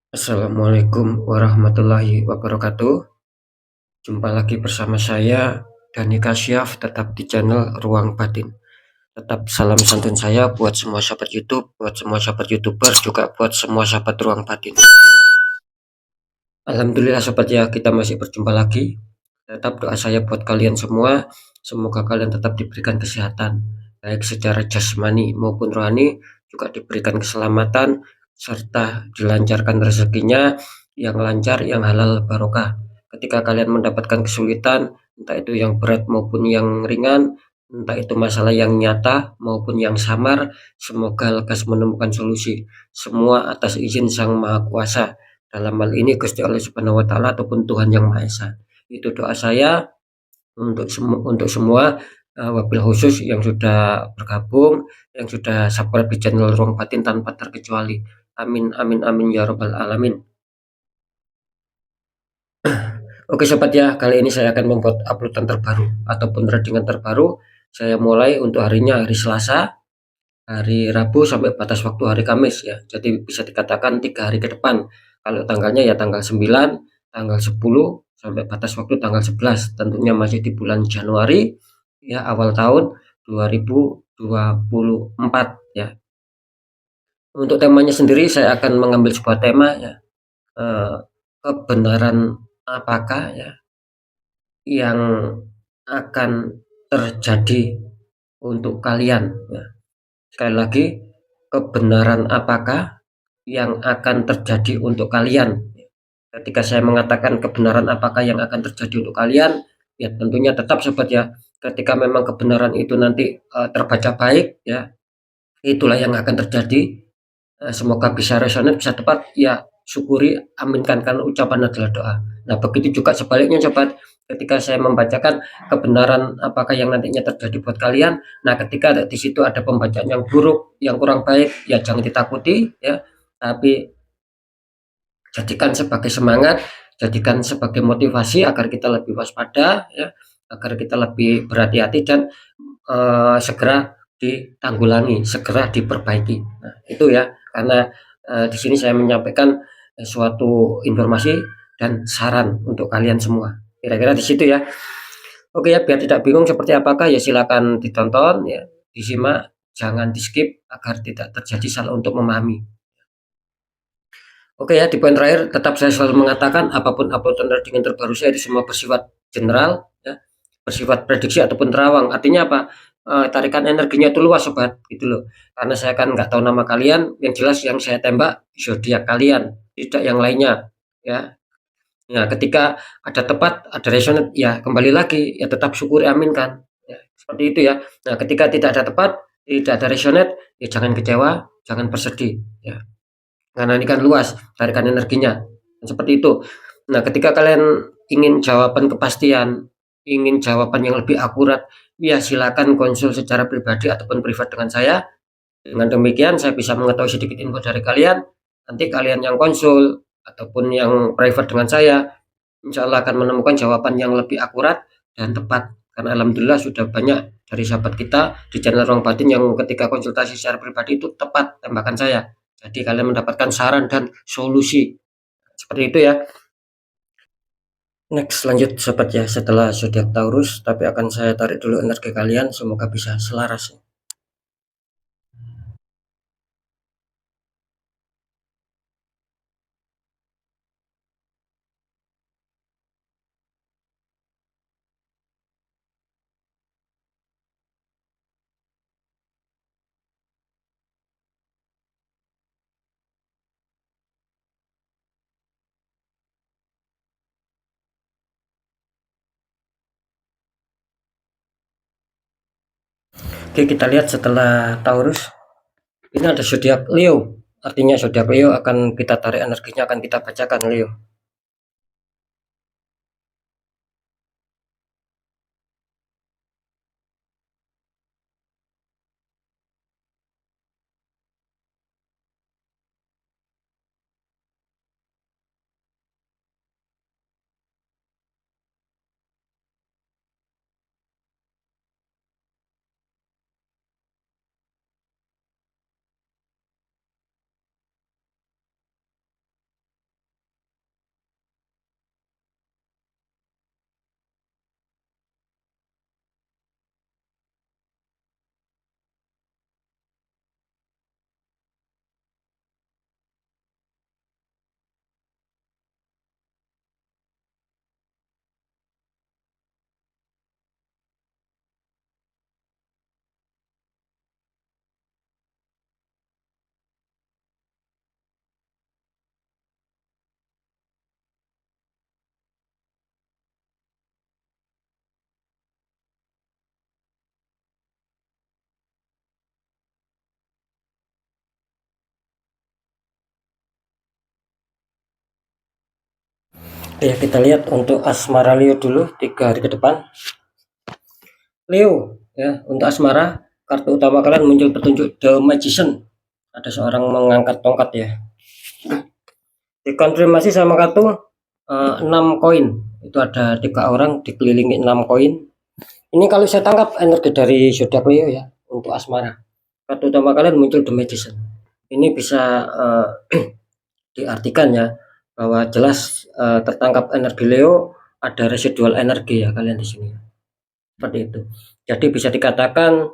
Assalamualaikum warahmatullahi wabarakatuh. Jumpa lagi bersama saya Dani Kasyaf, tetap di channel Ruang Batin. Tetap salam santun saya buat semua sahabat YouTube, buat semua sahabat YouTuber, juga buat semua sahabat Ruang Batin. Alhamdulillah sobat ya, kita masih berjumpa lagi. Tetap doa saya buat kalian semua, semoga kalian tetap diberikan kesehatan, baik secara jasmani maupun rohani, juga diberikan keselamatan, serta dilancarkan rezekinya yang lancar, yang halal barokah. Ketika kalian mendapatkan kesulitan, entah itu yang berat maupun yang ringan, entah itu masalah yang nyata maupun yang samar, semoga lekas menemukan solusi. Semua atas izin Sang Maha Kuasa. Dalam hal ini Gusti Allah Subhanahu wa taala ataupun Tuhan Yang Maha Esa. Itu doa saya untuk semua, wabil khusus yang sudah bergabung, yang sudah subscribe di channel Ruang Batin tanpa terkecuali. Amin amin amin ya rabbal alamin. Oke sobat ya, kali ini saya akan membuat uploadan terbaru ataupun readingan terbaru. Saya mulai untuk harinya hari Selasa, hari Rabu sampai batas waktu hari Kamis ya. Jadi bisa dikatakan 3 hari ke depan. Kalau tanggalnya ya tanggal 9, tanggal 10 sampai batas waktu tanggal 11. Tentunya masih di bulan Januari ya, awal tahun 2024 ya. Untuk temanya sendiri saya akan mengambil sebuah tema ya, eh, kebenaran apakah ya yang akan terjadi untuk kalian ya. Sekali lagi, kebenaran apakah yang akan terjadi untuk kalian? Ketika saya mengatakan kebenaran apakah yang akan terjadi untuk kalian, ya tentunya tetap sobat ya, ketika memang kebenaran itu nanti terbaca baik ya, itulah yang akan terjadi. Semoga bisa resonate, bisa tepat, ya syukuri, aminkan karena ucapan adalah doa. Nah begitu juga sebaliknya sobat, ketika saya membacakan kebenaran apakah yang nantinya terjadi buat kalian, nah ketika di situ ada pembacaan yang buruk, yang kurang baik, ya jangan ditakuti ya, tapi jadikan sebagai semangat, jadikan sebagai motivasi agar kita lebih waspada ya, agar kita lebih berhati-hati dan segera ditanggulangi, segera diperbaiki. Nah, itu ya, karena di sini saya menyampaikan suatu informasi dan saran untuk kalian semua. Kira-kira di situ ya. Oke ya, biar tidak bingung seperti apakah ya silakan ditonton ya, disimak, jangan di-skip agar tidak terjadi salah untuk memahami. Oke ya, di poin terakhir tetap saya selalu mengatakan apapun uploadan readingan terbaru saya itu semua bersifat general ya, bersifat prediksi ataupun terawang. Artinya apa? Tarikan energinya itu luas sobat gitu loh. Karena saya kan nggak tahu nama kalian, yang jelas yang saya tembak zodiak kalian, tidak yang lainnya ya. Nah, ketika ada tepat, ada resonate, ya kembali lagi ya tetap syukuri, aminkan. Ya, seperti itu ya. Nah, ketika tidak ada tepat, tidak ada resonate, ya jangan kecewa, jangan bersedih ya. Karena ini kan luas, tarikan energinya. Seperti itu. Nah, ketika kalian ingin jawaban kepastian, ingin jawaban yang lebih akurat, ya silakan konsul secara pribadi ataupun privat dengan saya. Dengan demikian saya bisa mengetahui sedikit info dari kalian. Nanti kalian yang konsul ataupun yang private dengan saya, insya Allah akan menemukan jawaban yang lebih akurat dan tepat. Karena alhamdulillah sudah banyak dari sahabat kita di channel Ruang Batin yang ketika konsultasi secara pribadi itu tepat tembakan saya. Jadi kalian mendapatkan saran dan solusi. Seperti itu ya. Next lanjut sobat ya, setelah zodiak Taurus, tapi akan saya tarik dulu energi kalian, semoga bisa selaras. Oke, kita lihat setelah Taurus, ini ada zodiak Leo. Artinya zodiak Leo akan kita tarik energinya, akan kita bacakan Leo. Ya, kita lihat untuk asmara Leo dulu 3 hari ke depan. Leo, ya, untuk asmara, kartu utama kalian muncul petunjuk The Magician. Ada seorang mengangkat tongkat ya. Dikonfirmasi sama kartu 6 koin. Itu ada 3 orang dikelilingi 6 koin. Ini kalau saya tangkap energi dari zodiak Leo ya untuk asmara. Kartu utama kalian muncul The Magician. Ini bisa diartikan ya bahwa jelas tertangkap energi Leo, ada residual energi ya kalian di sini. Seperti itu. Jadi bisa dikatakan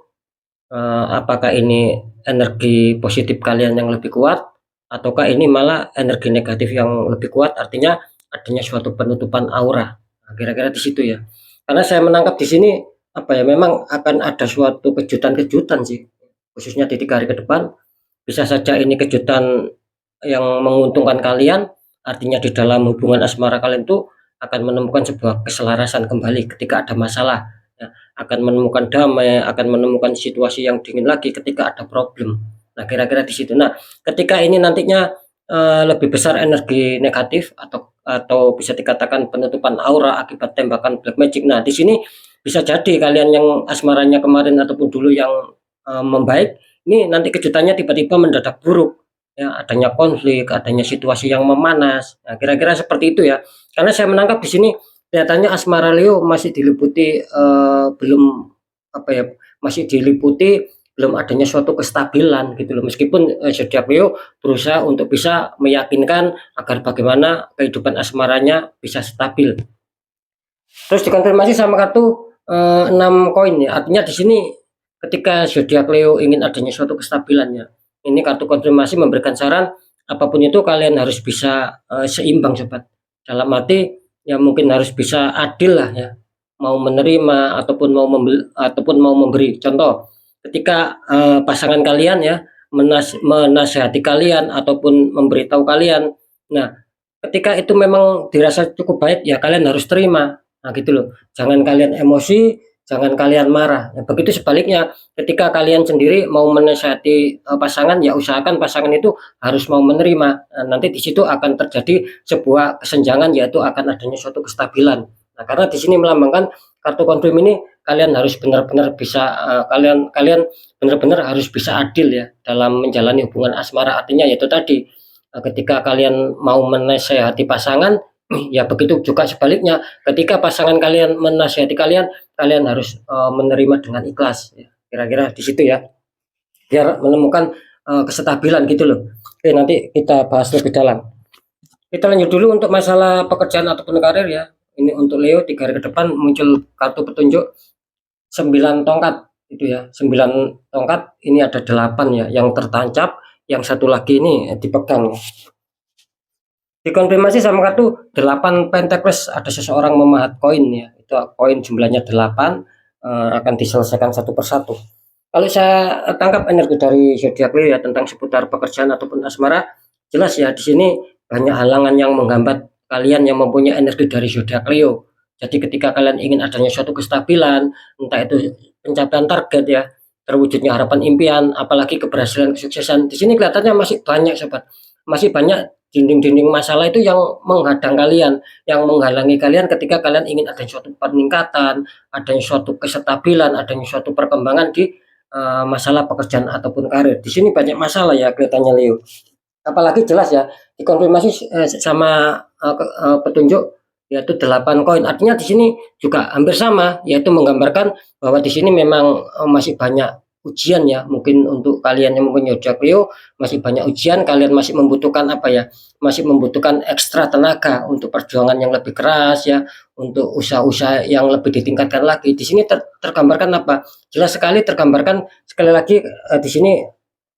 apakah ini energi positif kalian yang lebih kuat ataukah ini malah energi negatif yang lebih kuat, artinya adanya suatu penutupan aura. Nah, kira-kira di situ ya. Karena saya menangkap di sini apa ya, memang akan ada suatu kejutan-kejutan sih, khususnya di 3 hari ke depan. Bisa saja ini kejutan yang menguntungkan kalian, artinya di dalam hubungan asmara kalian tuh akan menemukan sebuah keselarasan kembali ketika ada masalah ya, akan menemukan damai, akan menemukan situasi yang dingin lagi ketika ada problem. Nah, kira-kira di situ. Nah, ketika ini nantinya lebih besar energi negatif atau bisa dikatakan penutupan aura akibat tembakan black magic. Nah, di sini bisa jadi kalian yang asmaranya kemarin ataupun dulu yang membaik, ini nanti kejutannya tiba-tiba mendadak buruk ya, adanya konflik, adanya situasi yang memanas. Nah, kira-kira seperti itu ya. Karena saya menangkap di sini kelihatannya asmara Leo masih diliputi belum apa ya, masih diliputi belum adanya suatu kestabilan gitu loh. Meskipun zodiak Leo berusaha untuk bisa meyakinkan agar bagaimana kehidupan asmaranya bisa stabil. Terus dikonfirmasi sama kartu 6 koin ya. Artinya di sini ketika zodiak Leo ingin adanya suatu kestabilannya. Ini kartu konfirmasi memberikan saran apapun itu kalian harus bisa seimbang sobat. Dalam arti ya mungkin harus bisa adil lah ya. Mau menerima ataupun mau memberi. Contoh, ketika pasangan kalian ya menasihati kalian ataupun memberitahu kalian. Nah, ketika itu memang dirasa cukup baik ya kalian harus terima. Nah, gitu loh. Jangan kalian emosi, jangan kalian marah. Ya, begitu sebaliknya, ketika kalian sendiri mau menasihati pasangan, ya usahakan pasangan itu harus mau menerima. Nah, nanti di situ akan terjadi sebuah kesenjangan, yaitu akan adanya suatu kestabilan. Nah, karena di sini melambangkan kartu konfirm ini kalian harus benar-benar bisa kalian benar-benar harus bisa adil ya dalam menjalani hubungan asmara. Artinya yaitu tadi ketika kalian mau menasehati pasangan, ya begitu juga sebaliknya, ketika pasangan kalian menasihati kalian, kalian harus menerima dengan ikhlas ya. Kira-kira di situ ya, biar menemukan kestabilan gitu loh. Oke, nanti kita bahas lebih dalam. Kita lanjut dulu untuk masalah pekerjaan ataupun karir ya. Ini untuk Leo 3 hari ke depan muncul kartu petunjuk 9 tongkat itu ya. 9 tongkat, ini ada 8 ya yang tertancap, yang satu lagi ini dipegang. Dikonfirmasi sama kartu 8 Pentacles, ada seseorang memahat koin ya. Itu koin jumlahnya 8, akan diselesaikan satu persatu. Kalau saya tangkap energi dari zodiak Leo ya tentang seputar pekerjaan ataupun asmara, jelas ya di sini banyak halangan yang menghambat kalian yang mempunyai energi dari zodiak Leo. Jadi ketika kalian ingin adanya suatu kestabilan, entah itu pencapaian target ya, terwujudnya harapan impian, apalagi keberhasilan kesuksesan, di sini kelihatannya masih banyak sobat. Masih banyak dinding-dinding masalah itu yang menghadang kalian, yang menghalangi kalian ketika kalian ingin adanya suatu peningkatan, adanya suatu kestabilan, adanya suatu perkembangan di masalah pekerjaan ataupun karir. Di sini banyak masalah ya kelihatannya Leo. Apalagi jelas ya dikonfirmasi sama petunjuk yaitu 8 koin. Artinya di sini juga hampir sama, yaitu menggambarkan bahwa di sini memang masih banyak ujian ya. Mungkin untuk kalian yang mempunyai zodiak Leo masih banyak ujian, kalian masih membutuhkan apa ya? Masih membutuhkan ekstra tenaga untuk perjuangan yang lebih keras ya, untuk usaha-usaha yang lebih ditingkatkan lagi. Di sini tergambarkan apa? Jelas sekali tergambarkan sekali lagi di sini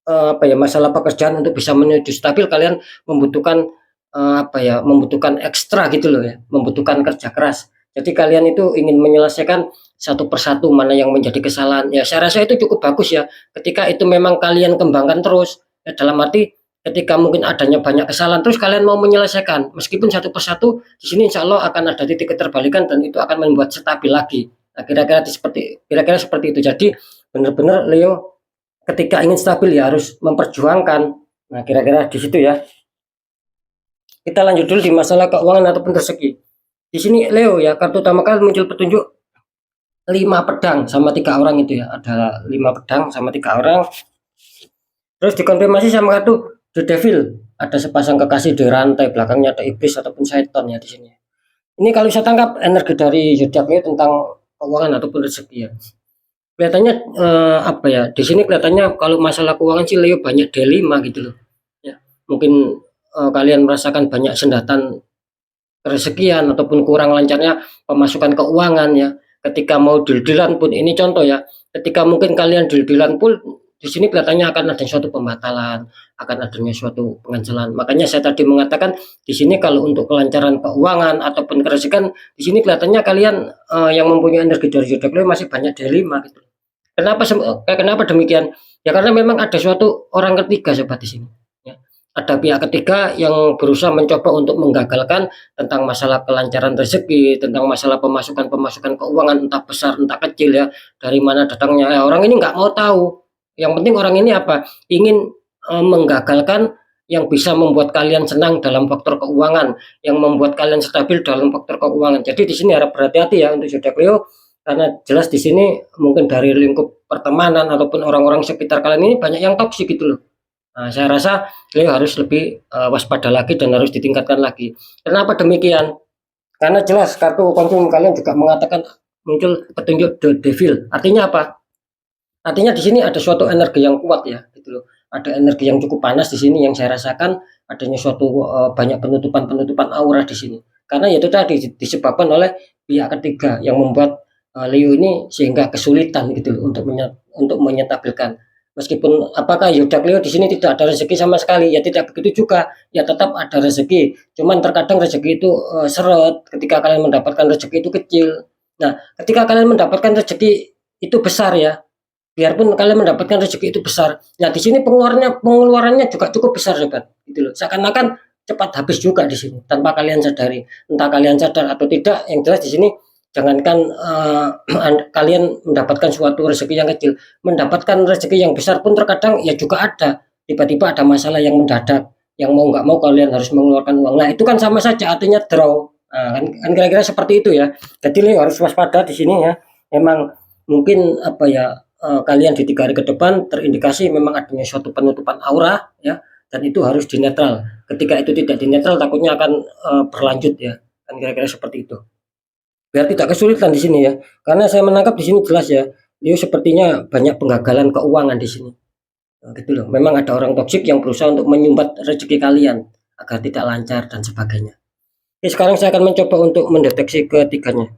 apa ya, masalah pekerjaan untuk bisa menuju stabil kalian membutuhkan apa ya, membutuhkan ekstra gitu loh ya, membutuhkan kerja keras. Jadi kalian itu ingin menyelesaikan satu persatu mana yang menjadi kesalahan. Ya saya rasa itu cukup bagus ya. Ketika itu memang kalian kembangkan terus, ya dalam arti ketika mungkin adanya banyak kesalahan terus kalian mau menyelesaikan meskipun satu persatu, di sini insya Allah akan ada titik keterbalikan dan itu akan membuat stabil lagi. Nah, kira-kira seperti itu. Jadi benar-benar Leo ketika ingin stabil ya harus memperjuangkan. Nah, kira-kira di situ ya. Kita lanjut dulu di masalah keuangan ataupun rezeki. Di sini Leo ya, kartu utama kalian muncul petunjuk 5 pedang sama 3 orang itu ya. Ada 5 pedang sama 3 orang. Terus dikonfirmasi sama kartu The Devil. Ada sepasang kekasih di rantai, belakangnya ada iblis ataupun setan ya di sini. Ini kalau saya tangkap energi dari zodiak ini tentang keuangan ataupun rezeki ya. Kelihatannya apa ya? Di sini kelihatannya kalau masalah keuangan sih Leo banyak dilema gitu loh. Ya, mungkin kalian merasakan banyak sendatan rezekian ataupun kurang lancarnya pemasukan keuangan ya. Ketika mau deal-dealan pun ini contoh ya. Ketika mungkin kalian deal-dealan pun di sini kelihatannya akan ada suatu pembatalan, akan adanya suatu pengancelan. Makanya saya tadi mengatakan di sini kalau untuk kelancaran keuangan ataupun kerezekian di sini kelihatannya kalian yang mempunyai energi dari zodiak Leo masih banyak dilema gitu. Kenapa demikian? Ya karena memang ada suatu orang ketiga sobat di sini. Ya. Ada pihak ketiga yang berusaha mencoba untuk menggagalkan tentang masalah kelancaran rezeki, tentang masalah pemasukan keuangan entah besar entah kecil ya, dari mana datangnya. Ya, orang ini nggak mau tahu. Yang penting orang ini apa? Ingin menggagalkan yang bisa membuat kalian senang dalam faktor keuangan, yang membuat kalian stabil dalam faktor keuangan. Jadi di sini harap berhati-hati ya untuk zodiak Leo karena jelas di sini mungkin dari lingkup pertemanan ataupun orang-orang sekitar kalian ini banyak yang toksik gitu loh. Nah, saya rasa Leo harus lebih waspada lagi dan harus ditingkatkan lagi. Kenapa demikian? Karena jelas kartu konsum kalian juga mengatakan muncul petunjuk The Devil. Artinya apa? Artinya di sini ada suatu energi yang kuat ya, gitu loh. Ada energi yang cukup panas di sini yang saya rasakan adanya suatu banyak penutupan-penutupan aura di sini. Karena itu tadi disebabkan oleh pihak ketiga yang membuat Leo ini sehingga kesulitan gitu loh untuk menyetabilkan. Meskipun apakah zodiak Leo di sini tidak ada rezeki sama sekali, ya tidak begitu juga, ya tetap ada rezeki. Cuman terkadang rezeki itu seret ketika kalian mendapatkan rezeki itu kecil. Nah, ketika kalian mendapatkan rezeki itu besar ya, biarpun kalian mendapatkan rezeki itu besar. Nah, di sini pengeluarannya juga cukup besar, sobat. Gitu loh. Seakan-akan cepat habis juga di sini tanpa kalian sadari. Entah kalian sadar atau tidak, yang jelas di sini jangankan kalian mendapatkan suatu rezeki yang kecil, mendapatkan rezeki yang besar pun terkadang ya juga ada. Tiba-tiba ada masalah yang mendadak, yang mau nggak mau kalian harus mengeluarkan uang. Nah, itu kan sama saja artinya draw. Nah, kan kira-kira seperti itu ya. Jadi harus waspada di sini ya. Memang mungkin apa ya kalian di 3 hari ke depan terindikasi memang adanya suatu penutupan aura ya dan itu harus dinetral. Ketika itu tidak dinetral takutnya akan berlanjut ya. Kan kira-kira seperti itu. Biar tidak kesulitan di sini ya. Karena saya menangkap di sini jelas ya. Leo sepertinya banyak penggagalan keuangan di sini. Nah, gitu loh. Memang ada orang toksik yang berusaha untuk menyumbat rezeki kalian agar tidak lancar dan sebagainya. Oke, sekarang saya akan mencoba untuk mendeteksi ketiganya.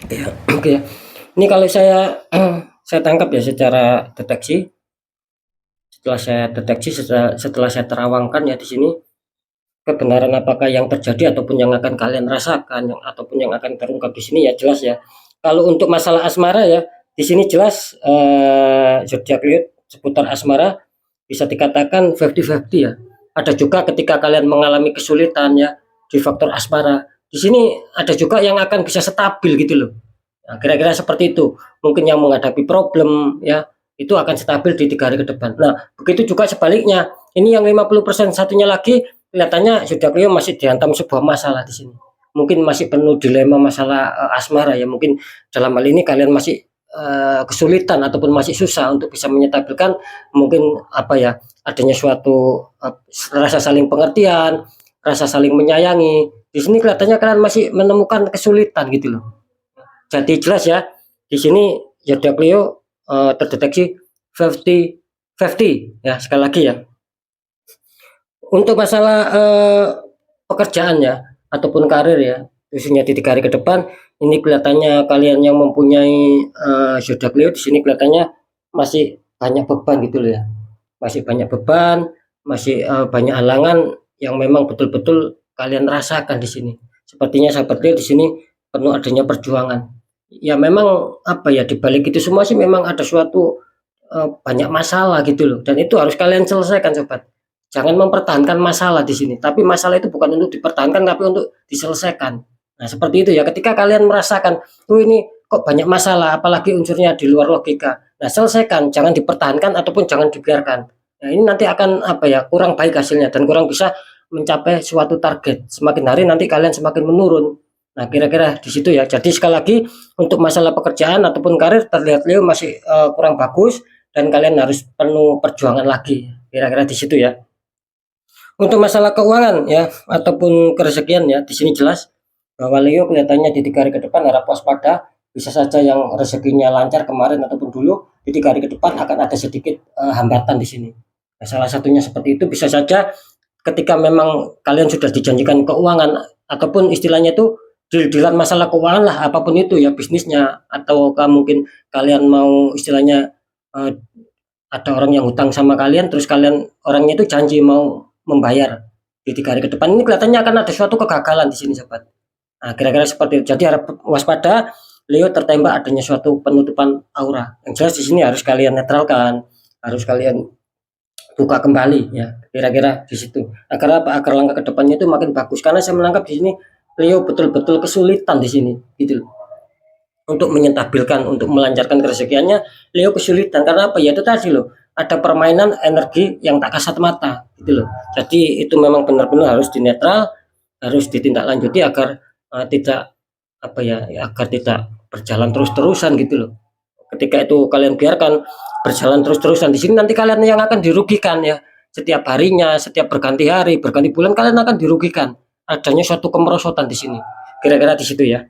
Ya, oke ya. Ini kalau saya saya tangkap ya secara deteksi. Setelah saya terawangkan ya di sini kebenaran apakah yang terjadi ataupun yang akan kalian rasakan ataupun yang akan terungkap di sini ya jelas ya. Kalau untuk masalah asmara ya di sini jelas zodiak Leo seputar asmara bisa dikatakan 50-50 ya. Ada juga ketika kalian mengalami kesulitan ya di faktor asmara. Di sini ada juga yang akan bisa stabil gitu loh. Nah, kira-kira seperti itu. Mungkin yang menghadapi problem ya itu akan stabil di 3 hari ke depan. Nah, begitu juga sebaliknya. Ini yang 50% satunya lagi kelihatannya sudah Leo masih dihantam sebuah masalah di sini. Mungkin masih penuh dilema masalah asmara ya. Mungkin dalam hal ini kalian masih kesulitan ataupun masih susah untuk bisa menyetabilkan mungkin apa ya adanya suatu rasa saling pengertian, rasa saling menyayangi. Di sini kelihatannya kalian masih menemukan kesulitan gitu loh. Jadi jelas ya di sini zodiak Leo terdeteksi 50-50 ya sekali lagi ya. Untuk masalah pekerjaan ya ataupun karir ya khususnya di 3 hari ke depan ini kelihatannya kalian yang mempunyai zodiak Leo di sini kelihatannya masih banyak beban gitu loh ya. Masih banyak beban, masih banyak halangan yang memang betul-betul kalian rasakan di sini. Sepertinya sahabat Leo di sini penuh adanya perjuangan. ya memang apa ya, di balik itu semua sih memang ada suatu, banyak masalah gitu loh, dan itu harus kalian selesaikan sobat. Jangan mempertahankan masalah di sini, tapi masalah itu bukan untuk dipertahankan tapi untuk diselesaikan. Nah seperti itu ya, ketika kalian merasakan, "Oh ini kok banyak masalah," apalagi unsurnya di luar logika. Nah selesaikan, jangan dipertahankan ataupun jangan dibiarkan. Nah ini nanti akan apa ya, kurang baik hasilnya dan kurang bisa mencapai suatu target. Semakin hari nanti kalian semakin menurun. Nah kira-kira di situ ya. Jadi sekali lagi untuk masalah pekerjaan ataupun karir terlihat Leo masih, kurang bagus dan kalian harus penuh perjuangan lagi, kira-kira di situ ya. Untuk masalah keuangan ya ataupun kerezekian ya, di sini jelas bahwa Leo kelihatannya di 3 hari ke depan harap waspada, bisa saja yang rezekinya lancar kemarin ataupun dulu, di 3 hari ke depan akan ada sedikit, hambatan di sini. Nah, salah satunya seperti itu bisa saja ketika memang kalian sudah dijanjikan keuangan ataupun istilahnya itu deal-deal masalah keuangan lah, apapun itu ya, bisnisnya ataukah mungkin kalian mau istilahnya, eee, ada orang yang hutang sama kalian, terus kalian orangnya itu janji mau membayar di 3 hari ke depan. Ini kelihatannya akan ada suatu kegagalan di sini, sobat. Nah, kira-kira seperti itu. Jadi harap waspada, Leo tertembak adanya suatu penutupan aura. Yang jelas di sini harus kalian netralkan, harus kalian buka kembali ya. Kira-kira di situ. Agar apa? Agar langkah ke depannya itu makin bagus. Karena saya menangkap di sini Leo betul-betul kesulitan di sini, gitu loh. Untuk menyentabilkan, untuk melancarkan kerezekiannya, Leo kesulitan karena apa ya, itu tadi loh, ada permainan energi yang tak kasat mata gitu loh. Jadi itu memang benar-benar harus dinetral, harus ditindaklanjuti agar tidak apa ya, agar tidak berjalan terus-terusan gitu loh. Ketika itu kalian biarkan berjalan terus-terusan di sini, nanti kalian yang akan dirugikan ya. Setiap harinya, setiap berganti hari, berganti bulan kalian akan dirugikan. Adanya suatu kemerosotan di sini. Kira-kira di situ ya.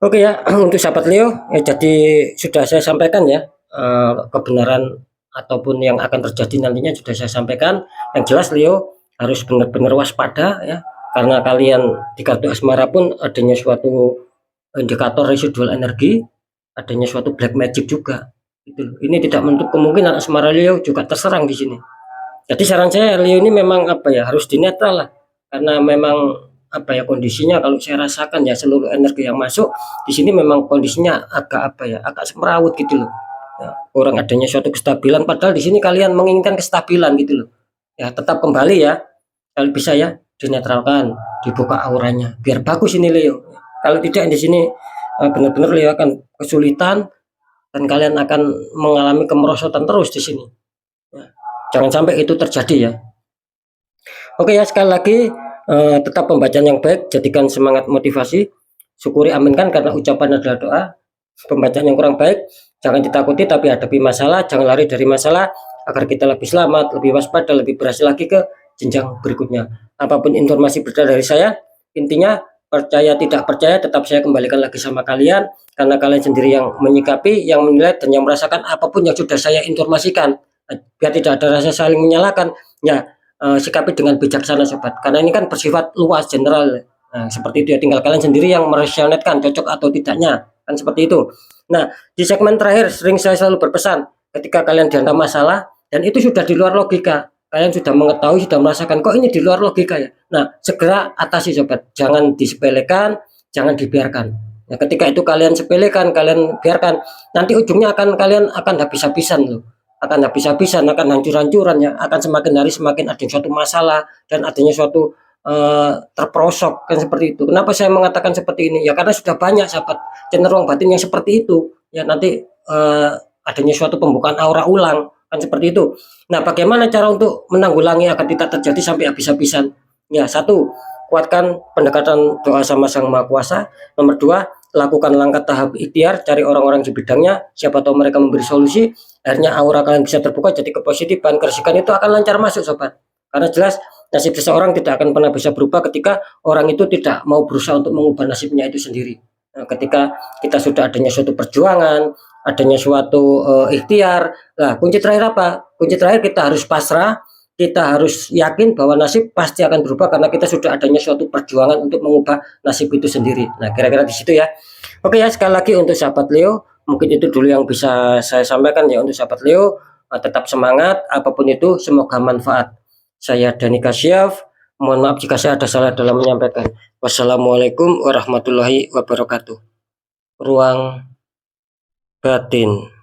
Oke ya, untuk sahabat Leo, jadi sudah saya sampaikan ya, kebenaran ataupun yang akan terjadi nantinya sudah saya sampaikan. Yang jelas Leo harus benar-benar waspada ya, karena kalian di kartu asmara pun adanya suatu indikator residual energi, adanya suatu black magic juga. Gitu. Ini tidak menutup kemungkinan asmara Leo juga terserang di sini. Jadi saran saya Leo ini memang apa ya, harus dinetral lah, karena memang apa ya, kondisinya kalau saya rasakan ya, seluruh energi yang masuk di sini memang kondisinya agak apa ya, agak semrawut gitu loh. Ya, kurang adanya suatu kestabilan, padahal di sini kalian menginginkan kestabilan gitu loh. Ya tetap kembali ya, kalau bisa ya dinetralkan, dibuka auranya biar bagus ini Leo. Kalau tidak di sini benar-benar Leo akan kesulitan dan kalian akan mengalami kemerosotan terus di sini. Ya, jangan sampai itu terjadi ya. Oke ya, sekali lagi tetap pembacaan yang baik, jadikan semangat motivasi, syukuri aminkan karena ucapan adalah doa. Pembacaan yang kurang baik, jangan ditakuti tapi hadapi masalah, jangan lari dari masalah agar kita lebih selamat, lebih waspada, lebih berhasil lagi ke jenjang berikutnya. Apapun informasi berasal dari saya, intinya percaya tidak percaya tetap saya kembalikan lagi sama kalian karena kalian sendiri yang menyikapi, yang menilai dan yang merasakan apapun yang sudah saya informasikan. Biar tidak ada rasa saling menyalahkan. Ya, sikapi dengan bijaksana sobat, karena ini kan bersifat luas general. Nah, seperti itu ya, tinggal kalian sendiri yang meresonetkan cocok atau tidaknya, kan seperti itu. Nah, di segmen terakhir sering saya selalu berpesan, ketika kalian dihantam masalah dan itu sudah di luar logika, kalian sudah mengetahui, sudah merasakan kok ini di luar logika ya. Nah, segera atasi sobat, jangan disepelekan, jangan dibiarkan. Nah, ketika itu kalian sepelekan, kalian biarkan, nanti ujungnya kalian akan habis-habisan loh, akan habis-habisan, akan hancur-hancuran ya, akan semakin hari semakin ada suatu masalah dan adanya suatu terperosok kan seperti itu. Kenapa saya mengatakan seperti ini? Ya karena sudah banyak sahabat cenderung batin yang seperti itu. Ya nanti adanya suatu pembukaan aura ulang kan seperti itu. Nah, bagaimana cara untuk menanggulangi agar tidak terjadi sampai habis-habisan? Ya, satu, kuatkan pendekatan doa sama Sang Maha Kuasa. Nomor dua, lakukan langkah tahap ikhtiar, cari orang-orang di bidangnya, siapa tahu mereka memberi solusi. Akhirnya aura kalian bisa terbuka, jadi kepositifan, keresekan itu akan lancar masuk sobat. Karena jelas nasib seseorang tidak akan pernah bisa berubah ketika orang itu tidak mau berusaha untuk mengubah nasibnya itu sendiri. Nah, ketika kita sudah adanya suatu perjuangan, adanya suatu ikhtiar, nah kunci terakhir apa? Kunci terakhir kita harus pasrah, kita harus yakin bahwa nasib pasti akan berubah karena kita sudah adanya suatu perjuangan untuk mengubah nasib itu sendiri. Nah, kira-kira di situ ya. Oke ya, sekali lagi untuk sahabat Leo, mungkin itu dulu yang bisa saya sampaikan ya untuk sahabat Leo. Tetap semangat, apapun itu semoga manfaat. Saya Dani Kasyaf, mohon maaf jika saya ada salah dalam menyampaikan. Wassalamualaikum warahmatullahi wabarakatuh. ruang batin.